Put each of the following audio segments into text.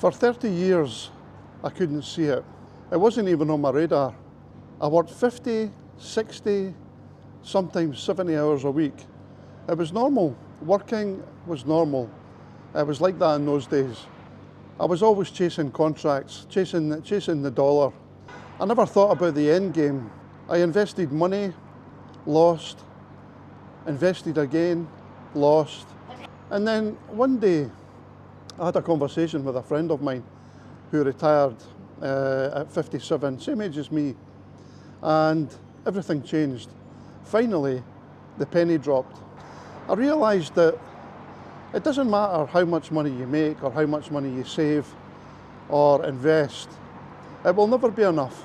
For 30 years, I couldn't see it. It wasn't even on my radar. I worked 50, 60, sometimes 70 hours a week. It was normal. Working was normal. It was like that in those days. I was always chasing contracts, chasing the dollar. I never thought about the end game. I invested money, lost, invested again, lost. And then one day, I had a conversation with a friend of mine who retired at 57, same age as me, and everything changed. Finally, the penny dropped. I realised that it doesn't matter how much money you make or how much money you save or invest, it will never be enough.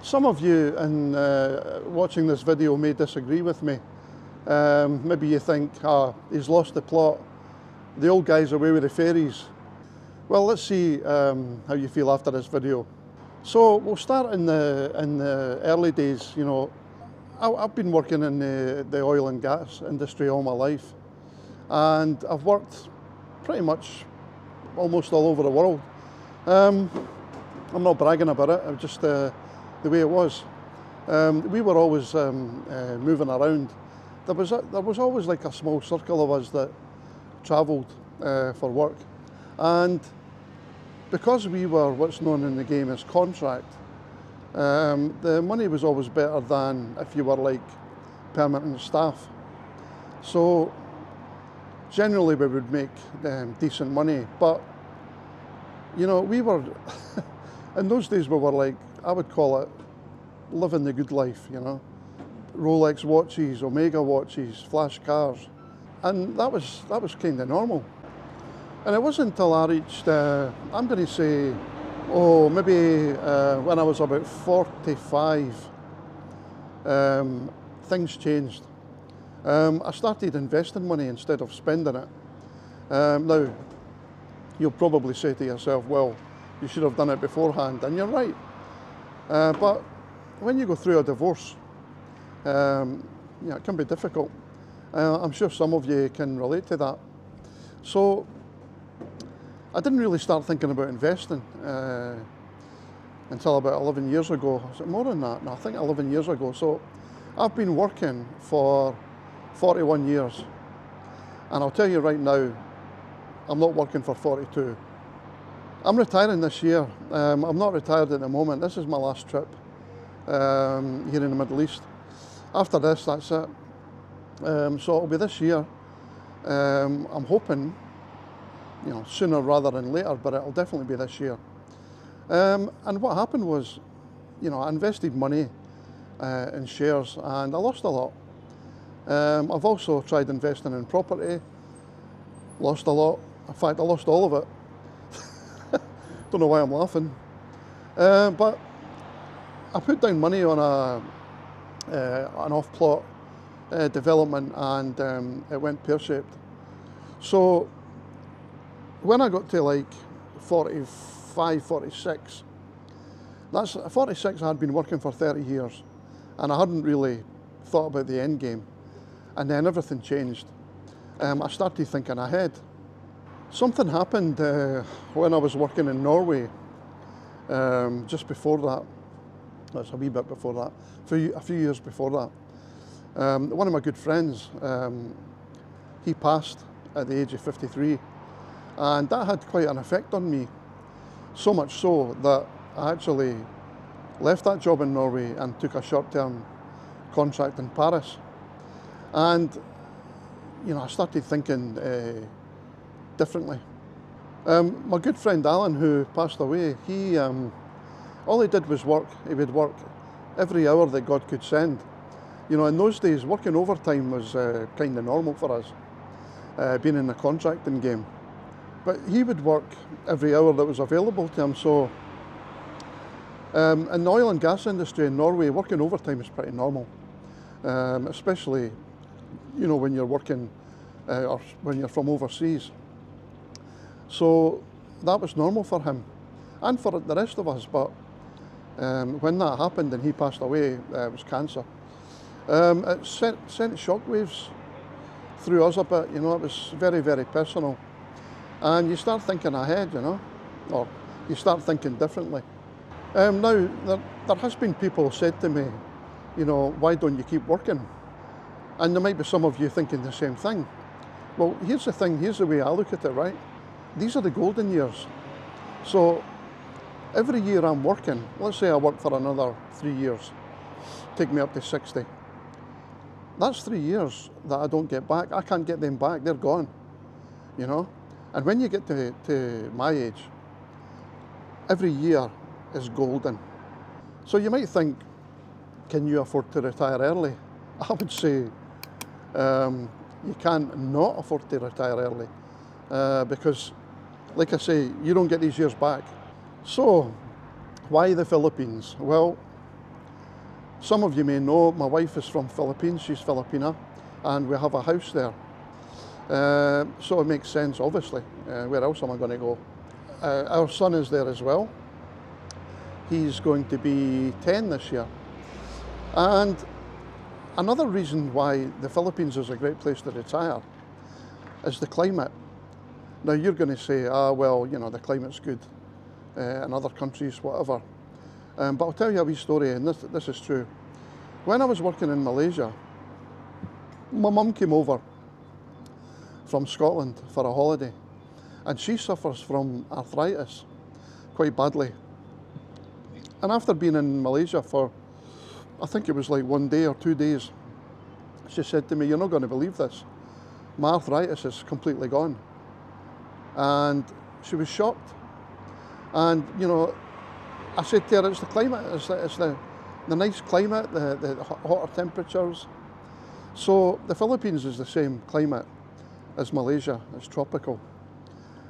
Some of you in watching this video may disagree with me. Maybe you think, he's lost the plot. The old guy's away with the fairies. Well, let's see how you feel after this video. So we'll start in the early days. You know, I've been working in the oil and gas industry all my life, and I've worked pretty much almost all over the world. I'm not bragging about it. It was just the way it was. We were always moving around. There was always like a small circle of us that travelled for work, and because we were what's known in the game as contract, the money was always better than if you were like permanent staff. So generally we would make decent money, but you know, we were in those days we were like, I would call it living the good life, you know. Rolex watches, Omega watches, flash cars, and that was kind of normal. And it wasn't until I reached, I'm going to say, maybe when I was about 45, things changed. I started investing money instead of spending it. Now, you'll probably say to yourself, well, you should have done it beforehand, and you're right. But when you go through a divorce, it can be difficult. I'm sure some of you can relate to that. So I didn't really start thinking about investing until about 11 years ago. Is it more than that? No, I think 11 years ago. So I've been working for 41 years. And I'll tell you right now, I'm not working for 42. I'm retiring this year. I'm not retired at the moment. This is my last trip here in the Middle East. After this, that's it. So it'll be this year. I'm hoping, you know, sooner rather than later, but it'll definitely be this year. And what happened was, you know, I invested money in shares and I lost a lot. I've also tried investing in property, lost a lot. In fact, I lost all of it. Don't know why I'm laughing. But I put down money on an off-plot development, and it went pear-shaped. So when I got to like 45, 46, that's 46, I had been working for 30 years, and I hadn't really thought about the end game. And then everything changed. I started thinking ahead. Something happened when I was working in Norway. Just before that, that's a wee bit before that, a few years before that. One of my good friends, he passed at the age of 53, and that had quite an effect on me. So much so that I actually left that job in Norway and took a short-term contract in Paris. And, you know, I started thinking differently. My good friend Alan, who passed away, he all he did was work. He would work every hour that God could send. You know, in those days, working overtime was kind of normal for us, being in the contracting game. But he would work every hour that was available to him. So in the oil and gas industry in Norway, working overtime is pretty normal, especially, you know, when you're working or when you're from overseas. So that was normal for him and for the rest of us. But when that happened and he passed away, it was cancer. It sent shockwaves through us a bit. You know, it was very, very personal. And you start thinking ahead, you know. or you start thinking differently. Now, there has been people said to me, why don't you keep working? And there might be some of you thinking the same thing. Well, here's the thing, here's the way I look at it, right? These are the golden years. So every year I'm working, let's say I work for another 3 years, take me up to 60. That's 3 years that I don't get back. I can't get them back, they're gone, And when you get to my age, every year is golden. So you might think, can you afford to retire early? I would say you can not afford to retire early because, like I say, you don't get these years back. So, why the Philippines? Well, some of you may know my wife is from Philippines, she's Filipina, and we have a house there. So it makes sense, obviously. Where else am I going to go? Our son is there as well. He's going to be 10 this year. And another reason why the Philippines is a great place to retire is the climate. Now you're going to say, well, the climate's good in other countries, whatever. But I'll tell you a wee story, and this is true. When I was working in Malaysia, my mum came over from Scotland for a holiday, and she suffers from arthritis quite badly. And after being in Malaysia for, I think it was like 1 day or 2 days, she said to me, you're not going to believe this, my arthritis is completely gone. And she was shocked. And I said to her, it's the climate, it's the nice climate, the hotter temperatures. So the Philippines is the same climate as Malaysia, it's tropical.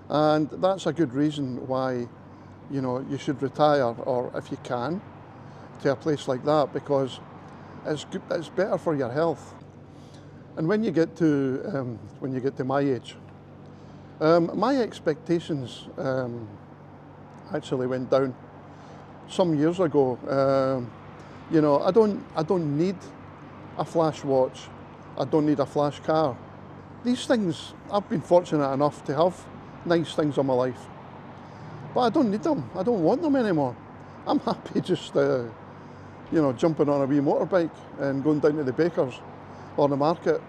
And that's a good reason why, you should retire, or if you can, to a place like that, because it's better for your health. And when you get to my age, my expectations actually went down some years ago. I don't need a flash watch. I don't need a flash car. These things, I've been fortunate enough to have nice things in my life, but I don't need them. I don't want them anymore. I'm happy just, jumping on a wee motorbike and going down to the baker's or the market.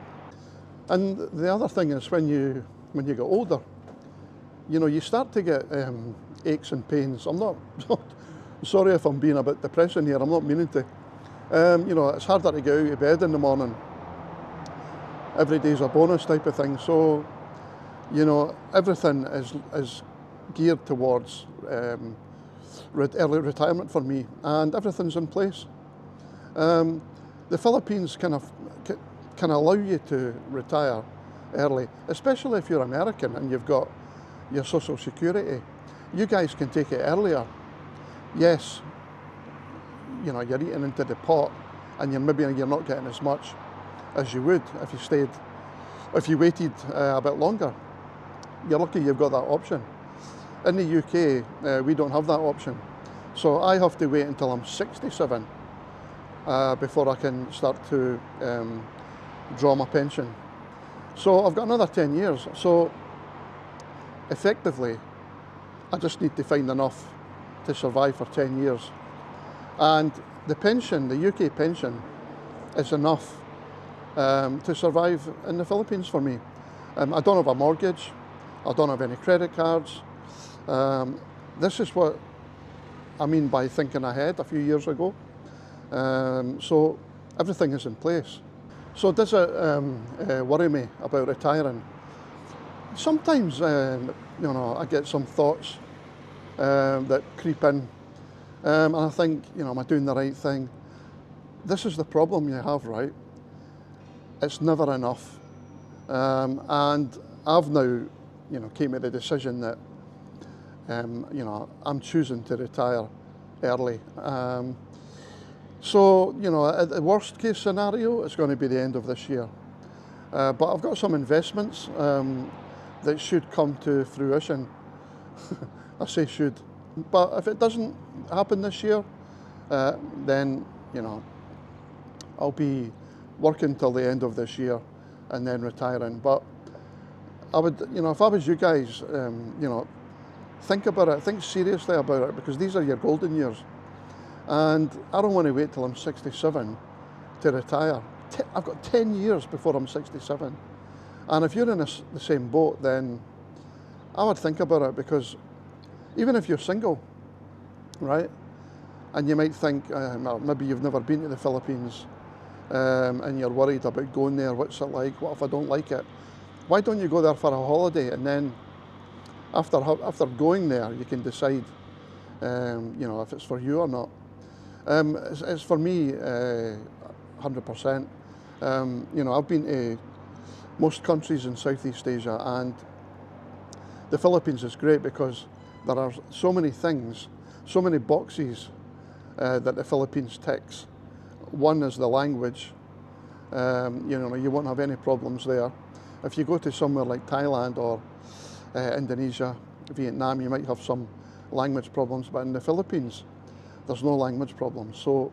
And the other thing is when you get older, you start to get aches and pains. I'm not sorry if I'm being a bit depressing here, I'm not meaning to. It's harder to get out of bed in the morning. Every day's a bonus type of thing. So, everything is geared towards early retirement for me, and everything's in place. The Philippines can allow you to retire early, especially if you're American and you've got your Social Security. You guys can take it earlier. Yes, you're eating into the pot, and you're not getting as much as you would if you waited a bit longer. You're lucky you've got that option. In the UK, we don't have that option. So I have to wait until I'm 67 before I can start to draw my pension. So I've got another 10 years. So effectively, I just need to find enough to survive for 10 years. And the pension, the UK pension, is enough to survive in the Philippines for me. I don't have a mortgage. I don't have any credit cards. This is what I mean by thinking ahead a few years ago. So everything is in place. So does it worry me about retiring? Sometimes, I get some thoughts that creep in, and I think, am I doing the right thing? This is the problem you have, right? It's never enough. And I've now, came to the decision that, I'm choosing to retire early. So, at the worst case scenario, it's going to be the end of this year. But I've got some investments that should come to fruition. I say should. But if it doesn't happen this year, then, I'll be working till the end of this year and then retiring. But I would, if I was you guys, think about it, think seriously about it, because these are your golden years. And I don't want to wait till I'm 67 to retire. I've got 10 years before I'm 67. And if you're in the same boat, then I would think about it, because even if you're single, right, and you might think, well, maybe you've never been to the Philippines, and you're worried about going there, what's it like, what if I don't like it? Why don't you go there for a holiday, and then after going there, you can decide, if it's for you or not. It's for me, 100%. I've been to most countries in Southeast Asia, and the Philippines is great because there are so many things, so many boxes that the Philippines ticks. One is the language. You won't have any problems there. If you go to somewhere like Thailand or Indonesia, Vietnam, you might have some language problems, but in the Philippines, there's no language problems. So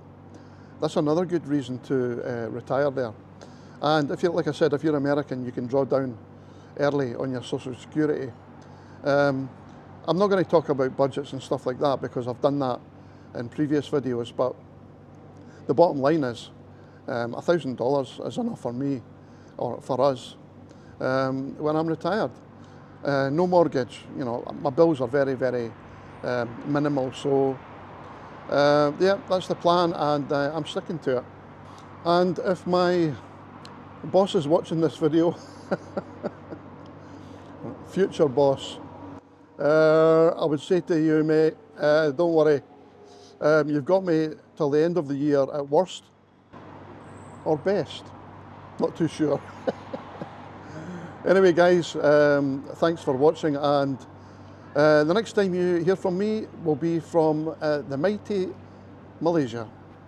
that's another good reason to retire there. And like I said, if you're American, you can draw down early on your Social Security. I'm not going to talk about budgets and stuff like that, because I've done that in previous videos, but the bottom line is $1,000 is enough for me, or for us, when I'm retired. No mortgage, my bills are very, very minimal, so yeah, that's the plan, and I'm sticking to it. And if my boss is watching this video, future boss, I would say to you, mate, don't worry, you've got me till the end of the year at worst, or best, not too sure. Anyway guys, thanks for watching, and the next time you hear from me will be from the mighty Malaysia.